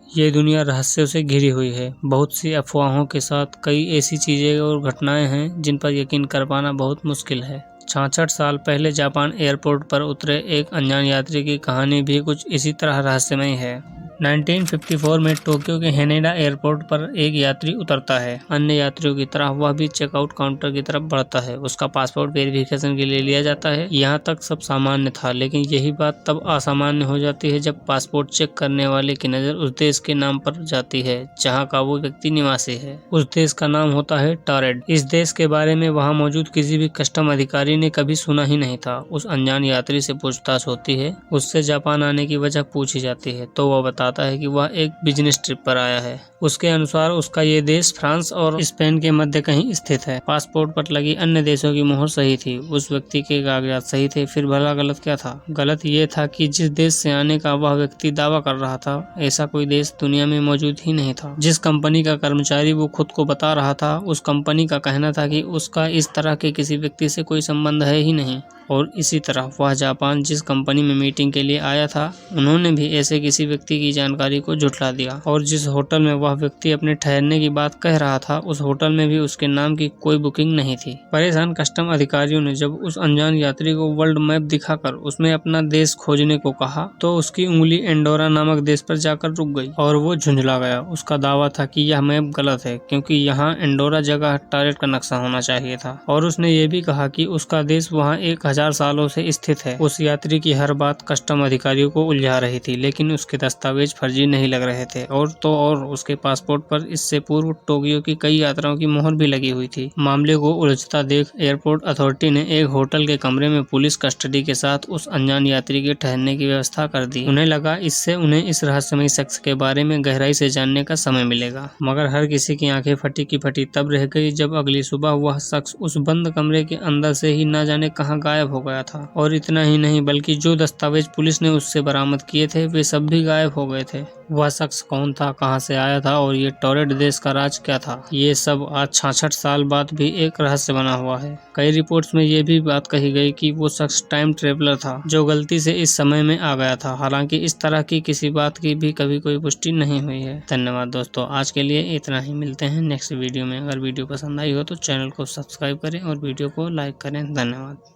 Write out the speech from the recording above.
ये दुनिया रहस्यों से घिरी हुई है। बहुत सी अफवाहों के साथ कई ऐसी चीजें और घटनाएं हैं जिन पर यकीन कर पाना बहुत मुश्किल है। 66 साल पहले जापान एयरपोर्ट पर उतरे एक अनजान यात्री की कहानी भी कुछ इसी तरह रहस्यमय है। 1954 में टोक्यो के हेनेडा एयरपोर्ट पर एक यात्री उतरता है। अन्य यात्रियों की तरह वह भी चेकआउट काउंटर की तरफ बढ़ता है। उसका पासपोर्ट वेरिफिकेशन के लिए लिया जाता है। यहाँ तक सब सामान्य था, लेकिन यही बात तब असामान्य हो जाती है जब पासपोर्ट चेक करने वाले की नज़र उस देश के नाम पर जाती है जहाँ का वो व्यक्ति निवासी है। उस देश का नाम होता है टॉरेड। इस देश के बारे में वहाँ मौजूद किसी भी कस्टम अधिकारी ने कभी सुना ही नहीं था। उस अनजान यात्री से पूछताछ होती है, उससे जापान आने की वजह पूछी जाती है, तो वह बताता है कि वह एक बिजनेस ट्रिप पर आया है। उसके अनुसार उसका ये देश फ्रांस और स्पेन के मध्य कहीं स्थित है। पासपोर्ट पर लगी अन्य देशों की मोहर सही थी, उस व्यक्ति के कागजात सही थे। फिर भला गलत क्या था? गलत ये था कि जिस देश से आने का वह व्यक्ति दावा कर रहा था, ऐसा कोई देश दुनिया में मौजूद ही नहीं था। जिस कंपनी का कर्मचारी वो खुद को बता रहा था, उस कंपनी का कहना था कि उसका इस तरह के किसी व्यक्ति से कोई संबंध है ही नहीं। और इसी तरह वह जापान जिस कंपनी में मीटिंग के लिए आया था, उन्होंने भी ऐसे किसी व्यक्ति की जानकारी को झुठला दिया। और जिस होटल में वह व्यक्ति अपने ठहरने की बात कह रहा था, उस होटल में भी उसके नाम की कोई बुकिंग नहीं थी। परेशान कस्टम अधिकारियों ने जब उस अनजान यात्री को वर्ल्ड मैप दिखाकर उसमें अपना देश खोजने को कहा, तो उसकी उंगली एंडोरा नामक देश पर जाकर रुक गई और वो झुंझला गया। उसका दावा था कि यह मैप गलत है, क्योंकि यहाँ एंडोरा जगह टॉरेड का नक्शा होना चाहिए था। और उसने ये भी कहा कि उसका देश वहाँ 1000 सालों से स्थित है। उस यात्री की हर बात कस्टम अधिकारियों को उलझा रही थी, लेकिन उसके दस्तावेज फर्जी नहीं लग रहे थे। और उसके पासपोर्ट पर इससे पूर्व टोक्यो की कई यात्राओं की मोहर भी लगी हुई थी। मामले को उलझता देख एयरपोर्ट अथॉरिटी ने एक होटल के कमरे में पुलिस कस्टडी के साथ उस अनजान यात्री के ठहरने की व्यवस्था कर दी। उन्हें लगा इससे उन्हें इस रहस्यमयी शख्स के बारे में गहराई से जानने का समय मिलेगा। मगर हर किसी की आंखें फटी की फटी तब रह गई जब अगली सुबह वह शख्स उस बंद कमरे के अंदर से ही न जाने कहां गायब हो गया था। और इतना ही नहीं, बल्कि जो दस्तावेज पुलिस ने उससे बरामद किए थे, वे सब भी गायब हो गए थे। वह शख्स कौन था, कहां से आया था और ये टॉरेड देश का राज क्या था? ये सब आज 66 साल बाद भी एक रहस्य बना हुआ है। कई रिपोर्ट्स में ये भी बात कही गई कि वो शख्स टाइम ट्रेवलर था जो गलती से इस समय में आ गया था। हालांकि इस तरह की किसी बात की भी कभी कोई पुष्टि नहीं हुई है। धन्यवाद दोस्तों, आज के लिए इतना ही। मिलते हैं नेक्स्ट वीडियो में। अगर वीडियो पसंद आई हो तो चैनल को सब्सक्राइब करें और वीडियो को लाइक करें। धन्यवाद।